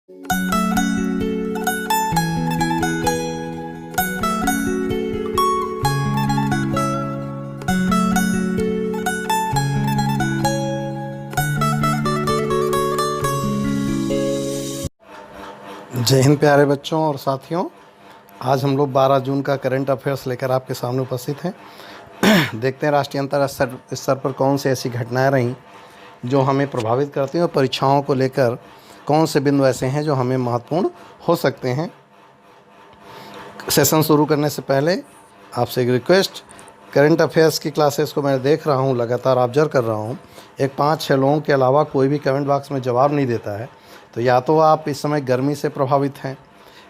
जय हिंद प्यारे बच्चों और साथियों। आज हम लोग 12 जून का करंट अफेयर्स लेकर आपके सामने उपस्थित हैं। देखते हैं राष्ट्रीय अंतर्राष्ट्रीय स्तर पर कौन सी ऐसी घटनाएं रहीं जो हमें प्रभावित करती हैं और परीक्षाओं को लेकर कौन से बिंदु ऐसे हैं जो हमें महत्वपूर्ण हो सकते हैं। सेशन शुरू करने से पहले आपसे एक रिक्वेस्ट, करंट अफेयर्स की क्लासेस को मैं देख रहा हूँ, लगातार ऑब्जर्व कर रहा हूँ। एक 5-6 लोगों के अलावा कोई भी कमेंट बॉक्स में जवाब नहीं देता है। तो या तो आप इस समय गर्मी से प्रभावित हैं,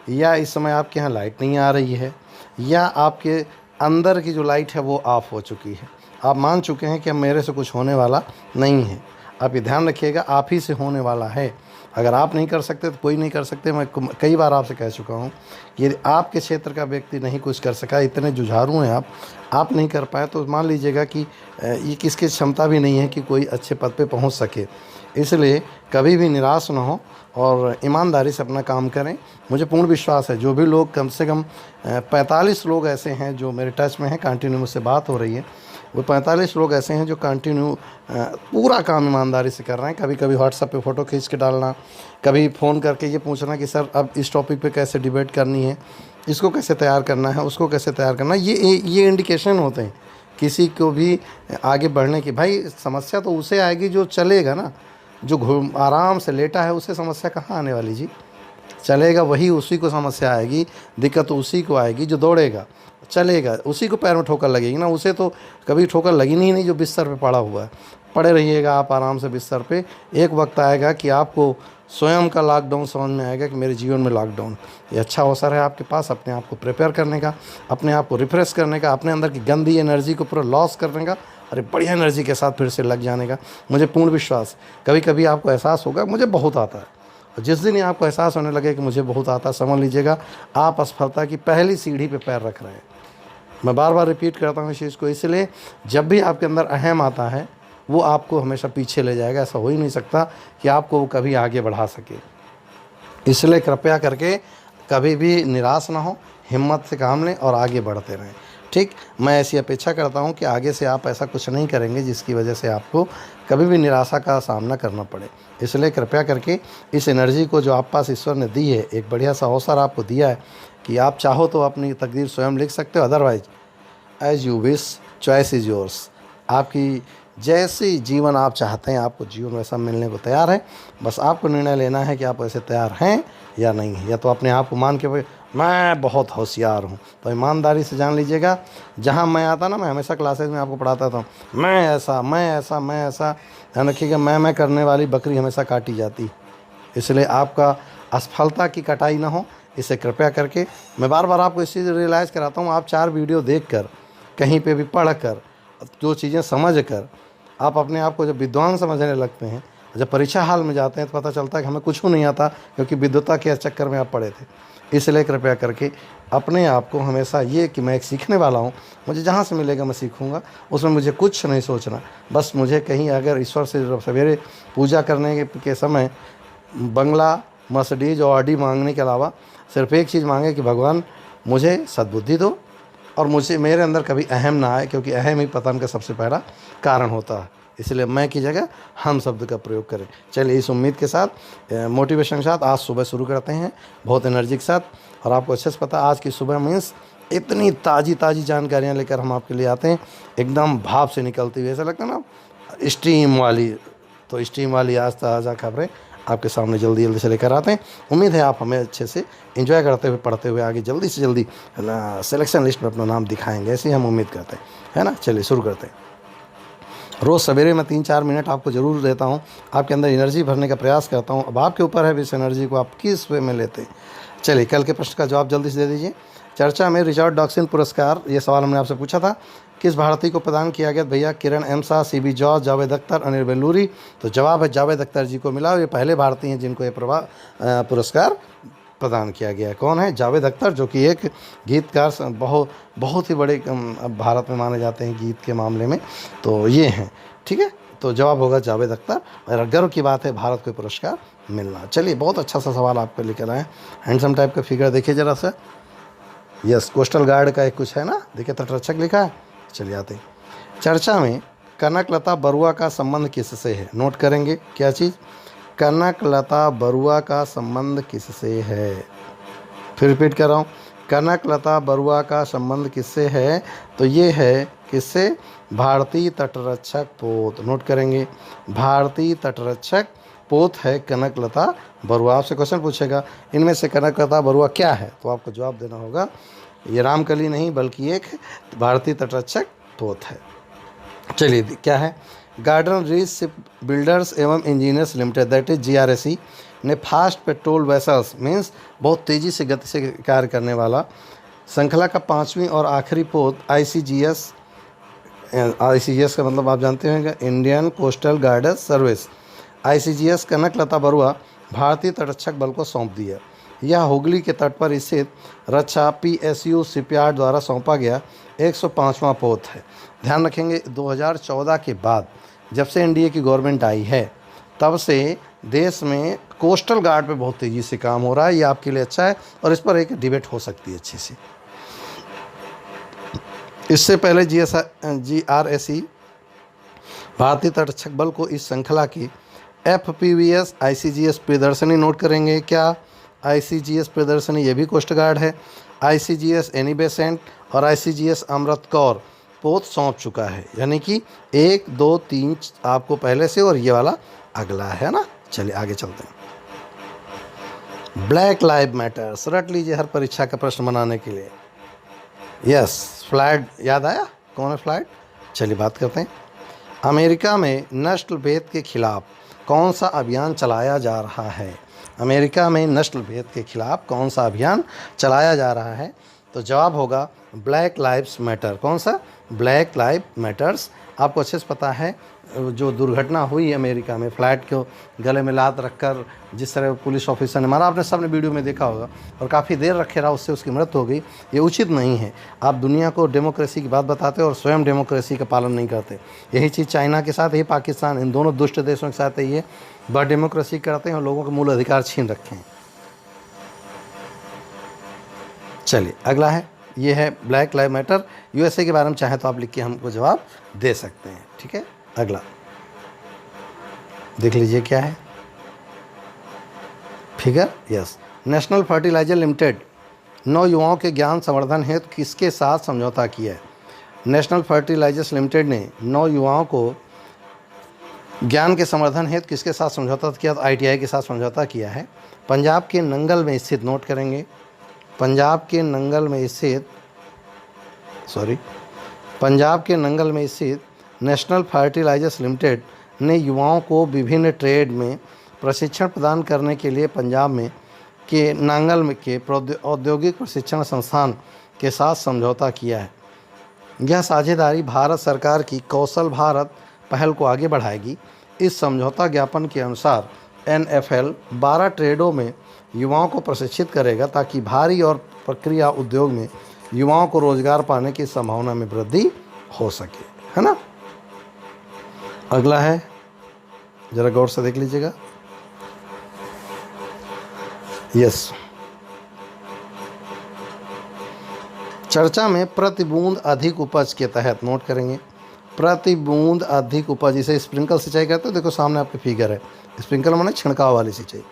या इस समय आपके यहाँ लाइट नहीं आ रही है, या आपके अंदर की जो लाइट है वो ऑफ हो चुकी है। आप मान चुके हैं कि अब मेरे से कुछ होने वाला नहीं है। आप ये ध्यान रखिएगा, आप ही से होने वाला है। अगर आप नहीं कर सकते तो कोई नहीं कर सकते। मैं कई बार आपसे कह चुका हूँ कि यदि आपके क्षेत्र का व्यक्ति नहीं कुछ कर सका, इतने जुझारू हैं आप नहीं कर पाए, तो मान लीजिएगा कि ये किसकी क्षमता भी नहीं है कि कोई अच्छे पद पे पहुँच सके। इसलिए कभी भी निराश ना हो और ईमानदारी से अपना काम करें। मुझे पूर्ण विश्वास है जो भी लोग, कम से कम 45 लोग ऐसे हैं जो मेरे टच में हैं, कंटिन्यू मुझसे बात हो रही है, वो 45 लोग ऐसे हैं जो कंटिन्यू पूरा काम ईमानदारी से कर रहे हैं। कभी कभी व्हाट्सएप पे फ़ोटो खींच के डालना, कभी फ़ोन करके ये पूछना कि सर अब इस टॉपिक पे कैसे डिबेट करनी है, इसको कैसे तैयार करना है, उसको कैसे तैयार करना है। ये इंडिकेशन होते हैं किसी को भी आगे बढ़ने की। भाई समस्या तो उसे आएगी जो चलेगा ना, जो आराम से लेटा है उसे समस्या कहाँ आने वाली जी। चलेगा वही, उसी को समस्या आएगी, दिक्कत उसी को आएगी जो दौड़ेगा चलेगा, उसी को पैर में ठोकर लगेगी ना। उसे तो कभी ठोकर लगी नहीं जो बिस्तर पे पड़ा हुआ है। पड़े रहिएगा आप आराम से बिस्तर पे। एक वक्त आएगा कि आपको स्वयं का लॉकडाउन समझ में आएगा कि मेरे जीवन में लॉकडाउन। ये अच्छा अवसर है आपके पास अपने आप को प्रिपेयर करने का, अपने आप को रिफ्रेश करने का, अपने अंदर की गंदी एनर्जी को पूरा लॉस करने का, अरे बढ़िया एनर्जी के साथ फिर से लग जाने का। मुझे पूर्ण विश्वास, कभी कभी आपको एहसास होगा मुझे बहुत आता है, और जिस दिन ही आपको एहसास होने लगे कि मुझे बहुत आता है, समझ लीजिएगा आप असफलता की पहली सीढ़ी पे पैर रख रहे हैं। मैं बार बार रिपीट करता हूँ इस चीज़ को, इसलिए जब भी आपके अंदर अहम आता है वो आपको हमेशा पीछे ले जाएगा। ऐसा हो ही नहीं सकता कि आपको वो कभी आगे बढ़ा सके। इसलिए कृपया करके कभी भी निराश ना हो, हिम्मत से काम लें और आगे बढ़ते रहें। ठीक, मैं ऐसी अपेक्षा करता हूं कि आगे से आप ऐसा कुछ नहीं करेंगे जिसकी वजह से आपको कभी भी निराशा का सामना करना पड़े। इसलिए कृपया करके इस एनर्जी को जो आप पास ईश्वर ने दी है, एक बढ़िया सा अवसर आपको दिया है कि आप चाहो तो अपनी तकदीर स्वयं लिख सकते हो, otherwise as you wish, choice is yours. आपकी जैसी जीवन आप चाहते हैं, आपको जीवन वैसा मिलने को तैयार है। बस आपको निर्णय लेना है कि आप वैसे तैयार हैं या नहीं है। या तो अपने आप को मान के मैं बहुत होशियार हूँ, तो ईमानदारी से जान लीजिएगा, जहाँ मैं आता ना, मैं हमेशा क्लासेस में आपको पढ़ाता था, मैं ऐसा मैं ऐसा मैं ऐसा। ध्यान रखिएगा, मैं करने वाली बकरी हमेशा काटी जाती। इसलिए आपका असफलता की कटाई ना हो, इसे कृपया करके मैं बार बार आपको इस चीज़ रियलाइज़ कराता हूँ। आप 4 वीडियो देख कर, कहीं पे भी पढ़ कर, जो चीज़ें समझ कर आप अपने आप को जब विद्वान समझने लगते हैं, जब परीक्षा हाल में जाते हैं तो पता चलता है कि हमें कुछ नहीं आता, क्योंकि विद्वता के चक्कर में आप पढ़े थे। इसलिए कृपया करके अपने आप को हमेशा ये कि मैं एक सीखने वाला हूँ, मुझे जहाँ से मिलेगा मैं सीखूँगा, उसमें मुझे कुछ नहीं सोचना। बस मुझे कहीं अगर ईश्वर से सवेरे पूजा करने के समय बंगला, मर्सिडीज और ऑडी मांगने के अलावा सिर्फ एक चीज़ मांगे कि भगवान मुझे सद्बुद्धि दो और मुझे मेरे अंदर कभी अहम ना आए, क्योंकि अहम ही पतन का सबसे पहला कारण होता है। इसलिए मैं की जगह हम शब्द का प्रयोग करें। चलिए इस उम्मीद के साथ, मोटिवेशन के साथ आज सुबह शुरू करते हैं, बहुत एनर्जी के साथ। और आपको अच्छे से पता, आज की सुबह मीन्स इतनी ताज़ी जानकारियाँ लेकर हम आपके लिए आते हैं, एकदम भाप से निकलती हुई, ऐसा लगता है ना स्टीम वाली। तो स्टीम वाली आज ताज़ा खबरें आपके सामने जल्दी से लेकर आते हैं। उम्मीद है आप हमें अच्छे से एंजॉय करते हुए, पढ़ते हुए आगे जल्दी से जल्दी सिलेक्शन लिस्ट में अपना नाम दिखाएंगे, ऐसे ही हम उम्मीद करते हैं, है ना। चलिए शुरू करते हैं। रोज़ सवेरे मैं 3-4 मिनट आपको ज़रूर देता हूँ, आपके अंदर एनर्जी भरने का प्रयास करता हूँ। अब आपके ऊपर है इस एनर्जी को आप किस वे में लेते हैं। चलिए कल के प्रश्न का जवाब जल्दी से दे दीजिए। चर्चा में रिचर्ड डॉक्सन पुरस्कार, ये सवाल हमने आपसे पूछा था, किस भारतीय को प्रदान किया गया? भैया किरण एम शाह, CB जॉर्ज, जावेद अख्तर, अनिल बेलूरी। तो जवाब है जावेद अख्तर जी को मिला, और ये पहले भारतीय हैं जिनको ये पुरस्कार प्रदान किया गया है। कौन है? जावेद अख्तर, जो कि एक गीतकार, बहुत ही बड़े भारत में माने जाते हैं गीत के मामले में। तो ये हैं, ठीक है। तो जवाब होगा जावेद अख्तर। और गर्व की बात है भारत को पुरस्कार मिलना। चलिए, बहुत अच्छा सा सवाल आपको लेकर आए। हैंडसम टाइप का फिगर देखिए ज़रा सा। यस, कोस्टल गार्ड का एक कुछ है ना, देखिए तटरक्षक लिखा है। चलिए आते हैं चर्चा में। कनकलता बरुआ का संबंध किससे है? नोट करेंगे क्या चीज़? कनकलता बरुआ का संबंध किससे है? फिर रिपीट कर रहा हूँ, कनकलता बरुआ का संबंध किससे है? तो ये है किससे? भारतीय तटरक्षक पोत। नोट करेंगे, भारतीय तटरक्षक पोत है कनकलता बरुआ। आपसे क्वेश्चन पूछेगा इनमें से कनकलता बरुआ क्या है, तो आपको जवाब देना होगा ये रामकली नहीं बल्कि एक भारतीय तटरक्षक पोत है। चलिए क्या है? गार्डन रीच शिप बिल्डर्स एवं engineers limited that is GRSE ने फास्ट पेट्रोल वेसल्स मीन्स बहुत तेज़ी से गति से कार्य करने वाला श्रृंखला का 5वीं और आखिरी पोत ICGS का मतलब आप जानते होंगे, Indian coastal guards service. ICGS Kanaklata Barua भारतीय तटरक्षक बल को सौंप दी है। यह हुगली के तट पर स्थित रक्षा PSU शिपयार्ड द्वारा सौंपा गया 105वां पोत है। ध्यान रखेंगे 2014 के बाद जब से NDA की गवर्नमेंट आई है तब से देश में कोस्टल गार्ड पे बहुत तेज़ी से काम हो रहा है। ये आपके लिए अच्छा है और इस पर एक डिबेट हो सकती है अच्छी सी। इससे पहले GRSE भारतीय तटरक्षक बल को इस श्रृंखला की FPVS ICGS प्रदर्शनी, नोट करेंगे क्या? ICGS प्रदर्शनी ये भी कोस्ट गार्ड है। ICGS एनी बेसेंट और ICGS अमृत कौर पोत सौंप चुका है। यानी कि 1, 2, 3 आपको पहले से और ये वाला अगला है ना। चलिए आगे चलते हैं। ब्लैक लाइव मैटर्स रट लीजिए हर परीक्षा का प्रश्न बनाने के लिए। यस, फ्लैग याद आया? कौन है फ्लैग? चलिए बात करते हैं। अमेरिका में नस्ल भेद के खिलाफ कौन सा अभियान चलाया जा रहा है? अमेरिका में नस्ल भेद के खिलाफ कौन सा अभियान चलाया जा रहा है? तो जवाब होगा ब्लैक लाइव्स मैटर। कौन सा? Black live matters. आपको अच्छे से पता है जो दुर्घटना हुई अमेरिका में, फ्लैट को गले में लात रखकर जिस तरह पुलिस ऑफिसर ने मारा, आपने सबने वीडियो में देखा होगा, और काफ़ी देर रखे रहा, उससे उसकी मृत्यु हो गई। ये उचित नहीं है। आप दुनिया को डेमोक्रेसी की बात बताते हो और स्वयं डेमोक्रेसी का पालन नहीं करते। यही चीज़ चाइना के साथ, यही पाकिस्तान, इन दोनों दुष्ट देशों के साथ है। ये बड़ डेमोक्रेसी करते हैं और लोगों के मूल अधिकार छीन रखे हैं। चलिए अगला है, ये है ब्लैक लाइव मैटर। USA के बारे में चाहे तो आप लिख के हमको जवाब दे सकते हैं। ठीक है, अगला देख लीजिए क्या है figure. Yes, national fertiliser limited 9 युवाओं के ज्ञान संवर्धन हेतु किसके साथ समझौता किया है? नेशनल फर्टिलाइजर्स लिमिटेड ने 9 युवाओं को ज्ञान के संवर्धन हेतु किसके साथ समझौता किया? तो ITI के साथ समझौता किया है। पंजाब के नंगल में स्थित, नोट करेंगे, पंजाब के नंगल में स्थित नेशनल फर्टिलाइजर्स लिमिटेड ने युवाओं को विभिन्न ट्रेड में प्रशिक्षण प्रदान करने के लिए पंजाब में के नांगल में के औद्योगिक प्रशिक्षण संस्थान के साथ समझौता किया है। यह साझेदारी भारत सरकार की कौशल भारत पहल को आगे बढ़ाएगी। इस समझौता ज्ञापन के अनुसार NFL 12 ट्रेडों में युवाओं को प्रशिक्षित करेगा ताकि भारी और प्रक्रिया उद्योग में युवाओं को रोजगार पाने की संभावना में वृद्धि हो सके, है ना। अगला है, जरा गौर से देख लीजिएगा। यस, चर्चा में प्रति बूंद अधिक उपज के तहत, नोट करेंगे, प्रति बूंद अधिक उपज, इसे स्प्रिंकल सिंचाई कहते हैं। देखो सामने आपके फिगर है, स्प्रिंकल माने छिड़काव वाली सिंचाई।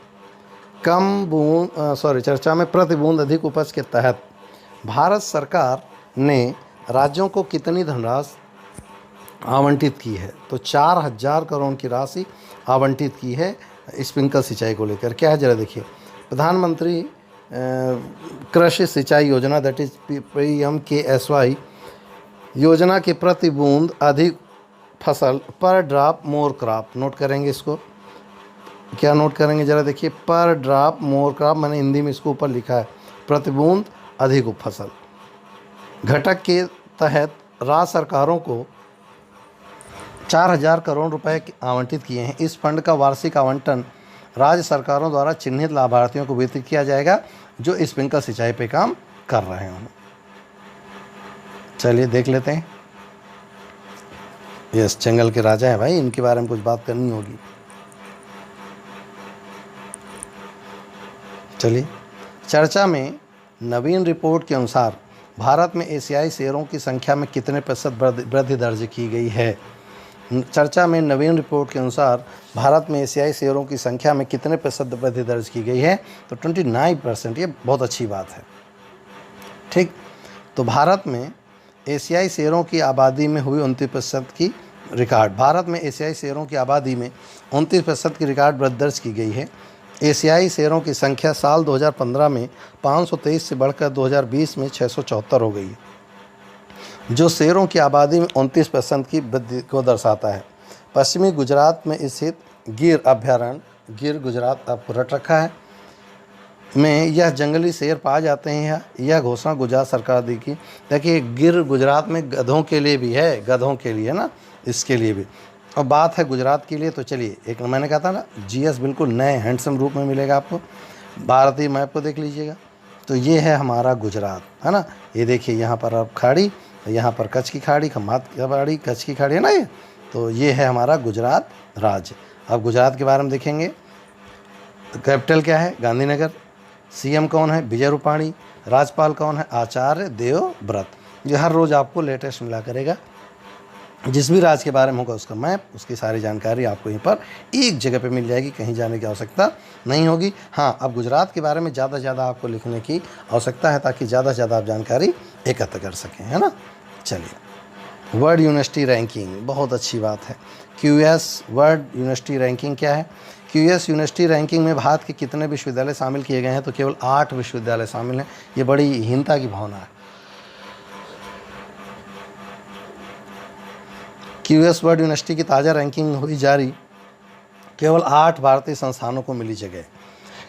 चर्चा में प्रति बूंद अधिक उपज के तहत भारत सरकार ने राज्यों को कितनी धनराशि आवंटित की है? तो 4000 करोड़ की राशि आवंटित की है स्प्रिंकल सिंचाई को लेकर। क्या है जरा देखिए, प्रधानमंत्री कृषि सिंचाई योजना दैट इज PMKSY योजना के प्रति बूंद अधिक फसल पर ड्रॉप मोर क्रॉप, नोट करेंगे इसको, क्या नोट करेंगे जरा देखिए, पर ड्रॉप मोर क्रॉप, मैंने हिंदी में इसको ऊपर लिखा है प्रति बूंद अधिक फसल घटक के तहत राज्य सरकारों को 4000 करोड़ रुपए आवंटित किए हैं। इस फंड का वार्षिक आवंटन राज्य सरकारों द्वारा चिन्हित लाभार्थियों को वितरित किया जाएगा जो स्प्रिंकल सिंचाई पे काम कर रहे हों। चलिए देख लेते हैं। यस, जंगल के राजा हैं भाई, इनके बारे में कुछ बात करनी होगी। चलिए, चर्चा में नवीन रिपोर्ट के अनुसार भारत में एशियाई शेरों की संख्या में कितने प्रतिशत वृद्धि दर्ज की गई है। चर्चा में नवीन रिपोर्ट के अनुसार भारत में एशियाई शेरों की संख्या में कितने प्रतिशत वृद्धि दर्ज की गई है, तो 29%। ये बहुत अच्छी बात है। ठीक, तो भारत में एशियाई शेरों की आबादी में हुई 29% की रिकॉर्ड, भारत में एशियाई शेरों की आबादी में 29% की रिकॉर्ड वृद्धि दर्ज की गई है। एशियाई शेरों की संख्या साल 2015 में 523 से बढ़कर 2020 में 674 हो गई है, जो शेरों की आबादी में 29% की वृद्धि को दर्शाता है। पश्चिमी गुजरात में स्थित गिर अभयारण्य, गिर गुजरात आपको रट रखा है, में यह जंगली शेर पाए जाते हैं। यह घोषणा गुजरात सरकार दी की। देखिए, गिर गुजरात में गधों के लिए भी है, गधों के लिए ना, इसके लिए भी। और बात है गुजरात के लिए, तो चलिए, एक मैंने कहा था ना, जीएस बिल्कुल नए हैंडसम रूप में मिलेगा आपको। भारतीय मैप को देख लीजिएगा, तो ये है हमारा गुजरात, है ना। ये देखिए, यहाँ पर अब खाड़ी, यहाँ पर कच्छ की खाड़ी, खम्भात की खाड़ी, कच्छ की खाड़ी है ना ये। तो ये है हमारा गुजरात राज्य। अब गुजरात के बारे में देखेंगे, कैपिटल क्या है, गांधीनगर। सीएम कौन है, विजय रूपाणी। राज्यपाल कौन है, आचार्य देवव्रत। ये हर रोज़ आपको लेटेस्ट मिला करेगा। जिस भी राज्य के बारे में होगा उसका मैप, उसकी सारी जानकारी आपको यहीं पर एक जगह पे मिल जाएगी, कहीं जाने की आवश्यकता नहीं होगी। हाँ, अब गुजरात के बारे में ज़्यादा से ज़्यादा आपको लिखने की आवश्यकता है, ताकि ज़्यादा से ज़्यादा आप जानकारी एकत्र कर सकें, है ना। चलिए, वर्ल्ड यूनिवर्सिटी रैंकिंग, बहुत अच्छी बात है। क्यूएस वर्ल्ड यूनिवर्सिटी रैंकिंग क्या है। क्यूएस यूनिवर्सिटी रैंकिंग में भारत के कितने विश्वविद्यालय शामिल किए गए हैं, तो केवल 8 विश्वविद्यालय शामिल हैं। ये बड़ी हीनता की भावना है। क्यूएस वर्ल्ड यूनिवर्सिटी की ताज़ा रैंकिंग हुई जारी, केवल 8 भारतीय संस्थानों को मिली जगह।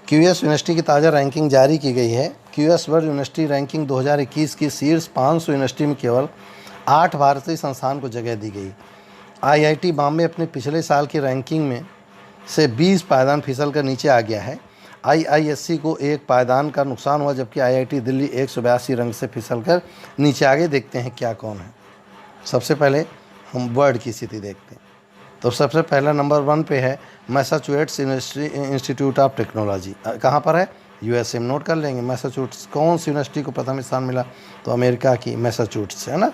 क्यूएस यूनिवर्सिटी की ताज़ा रैंकिंग जारी की गई है। क्यूएस वर्ल्ड यूनिवर्सिटी रैंकिंग 2021 की शीर्ष 500 यूनिवर्सिटी में केवल 8 भारतीय संस्थान को जगह दी गई। आईआईटी बॉम्बे अपने पिछले साल की रैंकिंग में से 20 पायदान फिसल कर नीचे आ गया है। आईआईएससी को एक पायदान का नुकसान हुआ, जबकि आईआईटी दिल्ली 182 रंग से फिसल कर नीचे आ गए। देखते हैं क्या कौन है। सबसे पहले हम वर्ल्ड की स्थिति देखते हैं, तो सबसे पहला नंबर 1 पे है मैसाचुसेट्स इंस्टीट्यूट ऑफ टेक्नोलॉजी। कहाँ पर है, यूएसए में। नोट कर लेंगे, मैसाचुसेट्स। कौन सी यूनिवर्सिटी को प्रथम स्थान मिला, तो अमेरिका की मैसाचुसेट्स, है ना।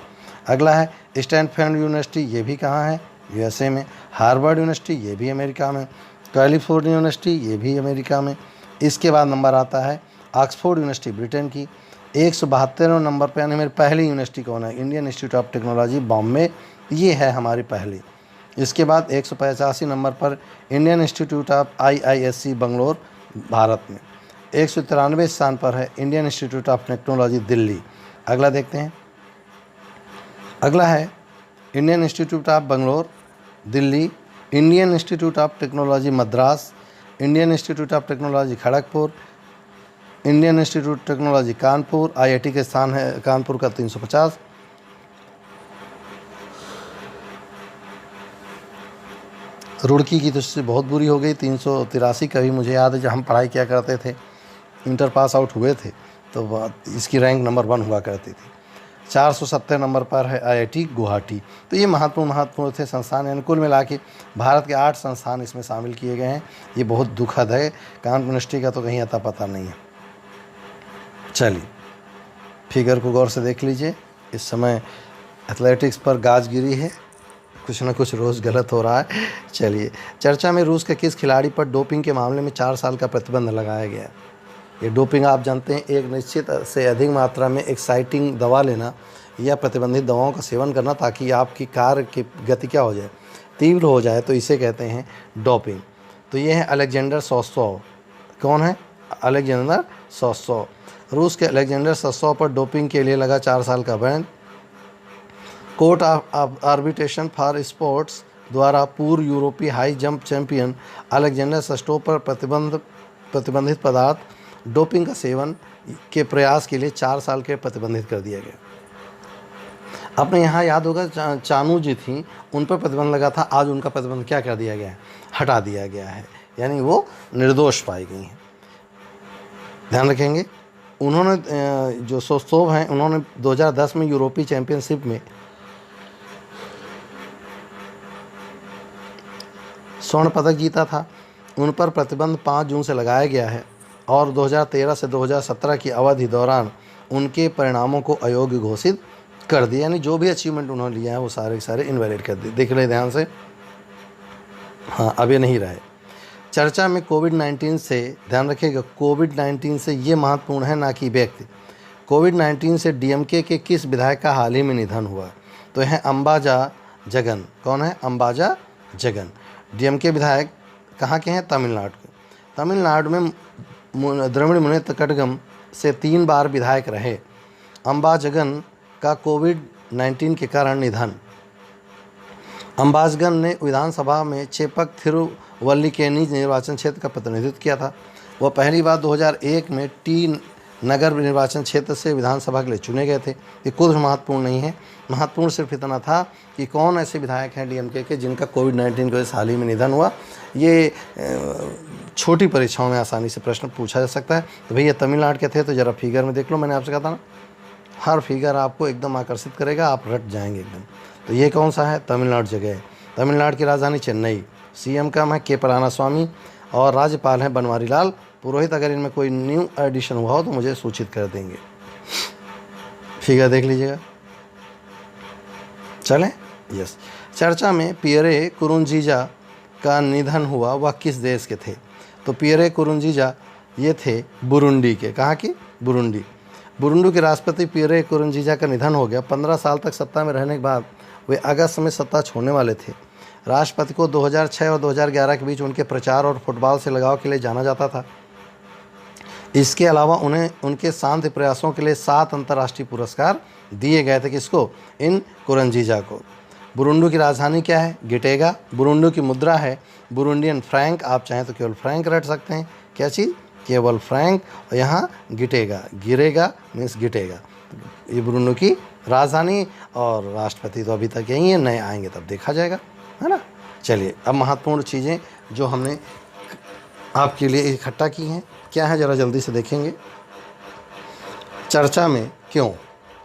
अगला है स्टैनफोर्ड यूनिवर्सिटी, ये भी कहाँ है, यूएसए में। हार्वर्ड यूनिवर्सिटी, ये भी अमेरिका में। कैलिफोर्निया यूनिवर्सिटी, ये भी अमेरिका में। इसके बाद नंबर आता है ऑक्सफोर्ड यूनिवर्सिटी, ब्रिटेन की। 172वें नंबर पर, यानी मेरी पहली यूनिवर्सिटी कौन है, Indian institute of technology Bombay, ये है हमारी पहली। इसके बाद 185 नंबर पर Indian institute of IISc Bangalore, Bharat में। 193 स्थान पर है Indian institute of technology, Delhi. अगला देखते हैं, अगला है Indian institute of Bangalore, Delhi. Indian institute of technology, Madras. Indian institute of technology, Kharagpur. Indian institute technology, Kanpur. IIT के स्थान है कानपुर का 350। रुड़की की तो स्थिति बहुत बुरी हो गई, 383 का भी मुझे याद है, जब हम पढ़ाई किया करते थे, इंटर पास आउट हुए थे, तो इसकी रैंक नंबर 1 हुआ करती थी। 470 नंबर पर है आईआईटी गुवाहाटी। तो ये महत्वपूर्ण थे संस्थान, यानी कुल मिला के भारत के 8 संस्थान इसमें शामिल किए गए हैं। ये बहुत दुखद है। कानपुर यूनिवर्सिटी का तो कहीं अता पता नहीं है। चलिए, फिगर को गौर से देख लीजिए। इस समय एथलेटिक्स पर गाज गिरी है, कुछ ना कुछ रोज़ गलत हो रहा है। चलिए, चर्चा में रूस के किस खिलाड़ी पर डोपिंग के मामले में 4 साल का प्रतिबंध लगाया गया। ये डोपिंग आप जानते हैं, एक निश्चित से अधिक मात्रा में एक्साइटिंग दवा लेना या प्रतिबंधित दवाओं का सेवन करना, ताकि आपकी कार्य की गति क्या हो जाए, तीव्र हो जाए, तो इसे कहते हैं डोपिंग। तो ये है अलेक्जेंडर सोसोव। कौन है, अलेक्जेंडर सोसोव। रूस के अलेक्जेंडर सोसोव पर डोपिंग के लिए लगा 4 साल का ban. Court of arbitration for sports द्वारा पूर्व यूरोपीय हाई जंप चैंपियन अलेक्जेंडर सोसोव पर प्रतिबंधित पदार्थ डोपिंग का सेवन के प्रयास के लिए 4 साल के प्रतिबंधित कर दिया गया। अपने यहाँ याद होगा, चानू जी थी, उन पर प्रतिबंध लगा था। आज उनका प्रतिबंध क्या कर दिया गया है, हटा दिया गया है, यानी वो निर्दोष पाई गई हैं। ध्यान रखेंगे, उन्होंने जो सोसोव हैं, उन्होंने 2010 में यूरोपीय चैंपियनशिप में स्वर्ण पदक जीता था। उन पर प्रतिबंध 5 जून से लगाया गया है और 2013 से 2017 की अवधि दौरान उनके परिणामों को अयोग्य घोषित कर दिया, यानी जो भी अचीवमेंट उन्होंने लिया है वो सारे के सारे इनवैलिड कर दिए। देख ले ध्यान से, हाँ अब ये नहीं रहे। चर्चा में कोविड-19 से, ध्यान रखिएगा, कोविड-19 से ये महत्वपूर्ण है ना कि व्यक्ति। कोविड-19 से डीएमके के किस विधायक का हाल ही में निधन हुआ? तो है अंबाजा जगन। कौन है? अंबाजा जगन। डीएमके विधायक कहाँ के हैं? तमिलनाडु के। तमिलनाडु में द्रविड़ मुनेत्र कड़गम से 3 बार विधायक रहे। अंबाजगन का कोविड-19 के कारण निधन। अंबाजगन ने विधानसभा में चेपक थिरुवल्लिकेनी निर्वाचन क्षेत्र का प्रतिनिधित्व किया था। वह पहली बार 2001 में टी नगर निर्वाचन क्षेत्र से विधानसभा के लिए चुने गए थे। ये कुछ महत्वपूर्ण नहीं है, महत्वपूर्ण सिर्फ इतना था कि कौन ऐसे विधायक हैं डीएमके के जिनका कोविड-19 की वजह से हाल ही में निधन हुआ। ये छोटी परीक्षाओं में आसानी से प्रश्न पूछा जा सकता है। तो भैया तमिलनाडु के थे, तो ज़रा फिगर में देख लो। मैंने आपसे कहा था ना, हर फिगर आपको एकदम आकर्षित करेगा, आप रट जाएंगे एकदम। तो ये कौन सा है? तमिलनाडु जगह है। तमिलनाडु की राजधानी चेन्नई। सीएम का है के पलानीस्वामी और राज्यपाल हैं बनवारी लाल पुरोहित। अगर इनमें कोई न्यू एडिशन हुआ हो तो मुझे सूचित कर देंगे। फिगर देख लीजिएगा। चलें, यस। चर्चा में पियरे कुरुंजीजा का निधन हुआ, वह किस देश के थे? तो पियरे कुरुंजीजा ये थे बुरुंडी के। कहाँ की? बुरुंडी। बुरुंडी के राष्ट्रपति पियरे कुरुंजीजा का निधन हो गया। 15 साल तक सत्ता में रहने के बाद वे अगस्त में सत्ता छोड़ने वाले थे। राष्ट्रपति को 2006 और 2011 के बीच उनके प्रचार और फुटबॉल से लगाव के लिए जाना जाता था। इसके अलावा उन्हें उनके शांति प्रयासों के लिए 7 अंतर्राष्ट्रीय पुरस्कार दिए गए थे। किसको? इन कुरुंजीजा को। बुरुंडी की राजधानी क्या है? गिटेगा। बुरुंडी की मुद्रा है बुरुंडियन फ्रैंक। आप चाहें तो केवल फ्रैंक रट सकते हैं। क्या चीज़? केवल फ्रैंक। और यहाँ गिटेगा, गिरेगा मीन्स गिटेगा। ये बुरुंडी की राजधानी। और राष्ट्रपति तो अभी तक यही है, नए आएंगे तब देखा जाएगा, है ना। चलिए, अब महत्वपूर्ण चीज़ें जो हमने आपके लिए इकट्ठा की हैं क्या है, ज़रा जल्दी से देखेंगे। चर्चा में क्यों?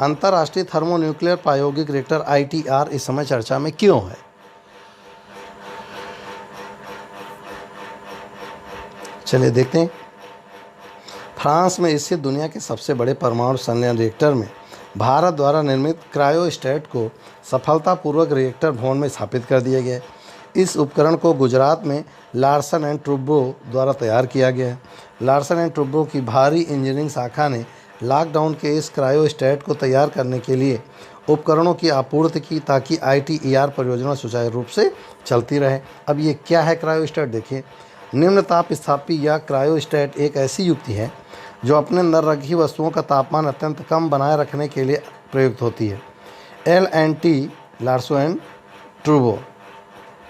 अंतर्राष्ट्रीय थर्मोन्यूक्लियर प्रायोगिक रिएक्टर ITR इस समय चर्चा में क्यों है? चलिए देखते हैं। फ्रांस में स्थित दुनिया के सबसे बड़े परमाणु संयंत्र रिएक्टर में भारत द्वारा निर्मित क्रायोस्टेट को सफलतापूर्वक रिएक्टर भवन में स्थापित कर दिया गया है। इस उपकरण को गुजरात में लार्सन एंड टुब्रो द्वारा तैयार किया गया है। लार्सन एंड टुब्रो की भारी इंजीनियरिंग शाखा ने लॉकडाउन के इस क्रायोस्टेट को तैयार करने के लिए उपकरणों की आपूर्ति की ताकि ITER परियोजना सुचारू रूप से चलती रहे। अब ये क्या है क्रायोस्टेट? देखिए, निम्न ताप स्थापी या क्रायोस्टेट एक ऐसी युक्ति है जो अपने अंदर रखी वस्तुओं का तापमान अत्यंत कम बनाए रखने के लिए प्रयुक्त होती है। L&T लार्सन एंड टुब्रो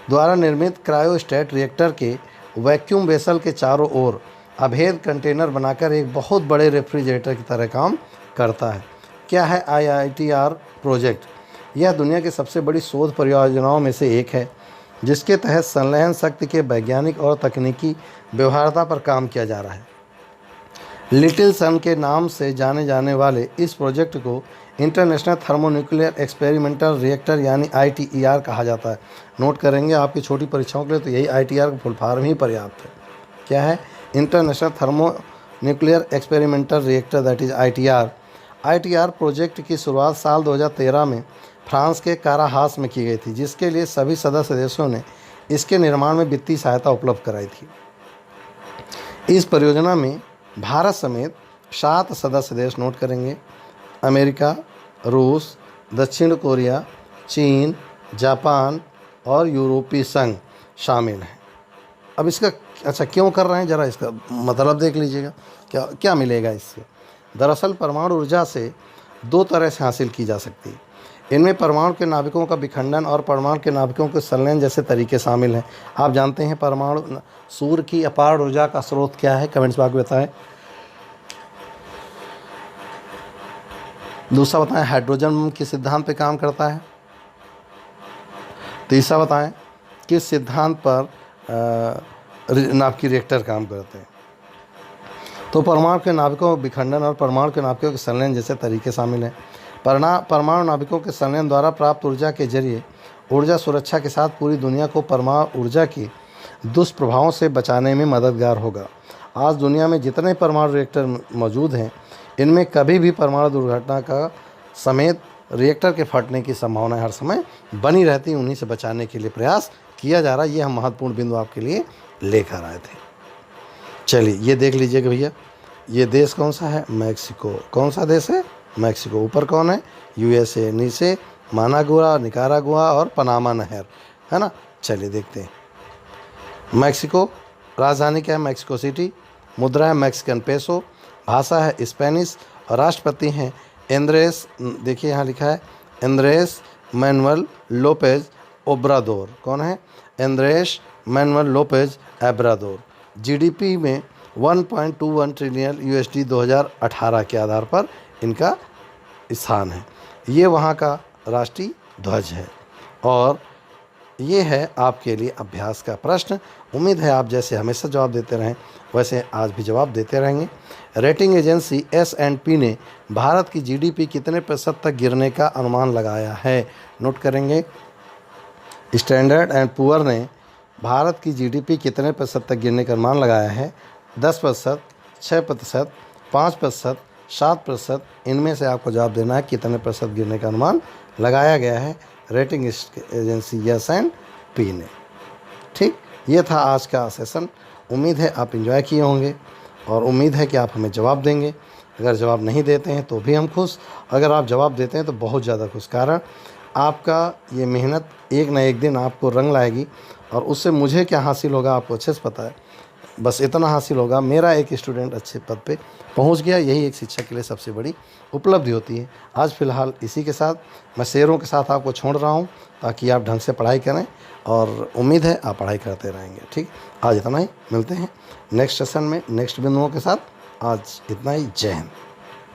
द्वारा निर्मित क्रायोस्टेट रिएक्टर के वैक्यूम वेसल के चारों ओर अभेद कंटेनर बनाकर एक बहुत बड़े रेफ्रिजरेटर की तरह काम करता है। क्या है ITER प्रोजेक्ट? यह दुनिया की सबसे बड़ी शोध परियोजनाओं में से एक है जिसके तहत संलयन शक्ति के वैज्ञानिक और तकनीकी व्यवहार्यता पर काम किया जा रहा है। लिटिल सन के नाम से जाने जाने वाले इस प्रोजेक्ट को इंटरनेशनल थर्मोन्यूक्लियर एक्सपेरिमेंटल रिएक्टर यानी ITER कहा जाता है। नोट करेंगे, आपकी छोटी परीक्षाओं के लिए तो यही ITER का फुल फॉर्म ही पर्याप्त है। क्या है? International thermonuclear experimental reactor, that is ITER। ITER project की शुरुआत साल 2013 में फ्रांस के काराहास में की गई थी, जिसके लिए सभी सदस्य देशों ने इसके निर्माण में वित्तीय सहायता उपलब्ध कराई थी। इस परियोजना में भारत समेत 7 सदस्य देश, नोट करेंगे, अमेरिका, रूस, दक्षिण कोरिया, चीन, जापान और यूरोपीय संघ शामिल हैं। अब इसका अच्छा क्यों कर रहे हैं, ज़रा इसका मतलब देख लीजिएगा। क्या क्या मिलेगा इससे? दरअसल परमाणु ऊर्जा से 2 तरह से हासिल की जा सकती है। इनमें परमाणु के नाभिकों का विखंडन और परमाणु के नाभिकों के संलयन जैसे तरीके शामिल हैं। आप जानते हैं परमाणु सूर्य की अपार ऊर्जा का स्रोत क्या है? कमेंट्स बॉक्स में बताएं। दूसरा बताएं हाइड्रोजन किस सिद्धांत पे काम करता है? तीसरा बताएं किस सिद्धांत पर नाभिकीय रिएक्टर काम करते हैं? तो परमाणु के नाभिकों विखंडन और परमाणु के नाभिकों के संलयन जैसे तरीके शामिल हैं। परमाणु नाभिकों के संलयन द्वारा प्राप्त ऊर्जा के जरिए ऊर्जा सुरक्षा के साथ पूरी दुनिया को परमाणु ऊर्जा की दुष्प्रभावों से बचाने में मददगार होगा। आज दुनिया में जितने परमाणु रिएक्टर मौजूद हैं, इनमें कभी भी परमाणु दुर्घटना का समेत रिएक्टर के फटने की संभावना हर समय बनी रहती है। उन्हीं से बचाने के लिए प्रयास किया जा रहा है। ये हम महत्वपूर्ण बिंदु आपके लिए लेकर आए थे। चलिए ये देख लीजिएगा भैया, ये देश कौन सा है? मैक्सिको। कौन सा देश है? मैक्सिको। ऊपर कौन है? यूएसए। नीचे मानागुआ, निकारागुआ और पनामा नहर, है ना। चलिए देखते हैं। मैक्सिको, राजधानी क्या है? Mexico city. मुद्रा है मैक्सिकन पेसो। भाषा है स्पेनिश। और राष्ट्रपति हैं एंड्रेस, देखिए यहाँ लिखा है एंड्रेस मैनुअल लोपेज ओब्रादोर। कौन है? Andres Manuel Lopez Obrador. GDP में 1.21 ट्रिलियन यूएसडी 2018 के आधार पर इनका स्थान है। ये वहाँ का राष्ट्रीय ध्वज है। और ये है आपके लिए अभ्यास का प्रश्न। उम्मीद है आप जैसे हमेशा जवाब देते रहें वैसे आज भी जवाब देते रहेंगे। रेटिंग एजेंसी S&P ने भारत की जीडीपी कितने प्रतिशत तक गिरने का अनुमान लगाया है? नोट करेंगे। स्टैंडर्ड एंड पुअर ने भारत की जीडीपी कितने प्रतिशत तक गिरने का अनुमान लगाया है? 10%, 6%, 5%, 7%। इनमें से आपको जवाब देना है कितने प्रतिशत गिरने का अनुमान लगाया गया है रेटिंग एजेंसी S&P ने। ठीक, ये था आज का सेशन। उम्मीद है आप एंजॉय किए होंगे और उम्मीद है कि आप हमें जवाब देंगे। अगर जवाब नहीं देते हैं तो भी हम खुश, अगर आप जवाब देते हैं तो बहुत ज़्यादा खुश। कारण आपका ये मेहनत एक ना एक दिन आपको रंग लाएगी और उससे मुझे क्या हासिल होगा आपको अच्छे से पता है। बस इतना हासिल होगा, मेरा एक स्टूडेंट अच्छे पद पे पहुंच गया, यही एक शिक्षक के लिए सबसे बड़ी उपलब्धि होती है। आज फ़िलहाल इसी के साथ मैं शेरों के साथ आपको छोड़ रहा हूं ताकि आप ढंग से पढ़ाई करें और उम्मीद है आप पढ़ाई करते रहेंगे। ठीक, आज इतना ही, मिलते हैं नेक्स्ट सेशन में नेक्स्ट बिंदुओं के साथ। आज इतना ही, जय हिंद।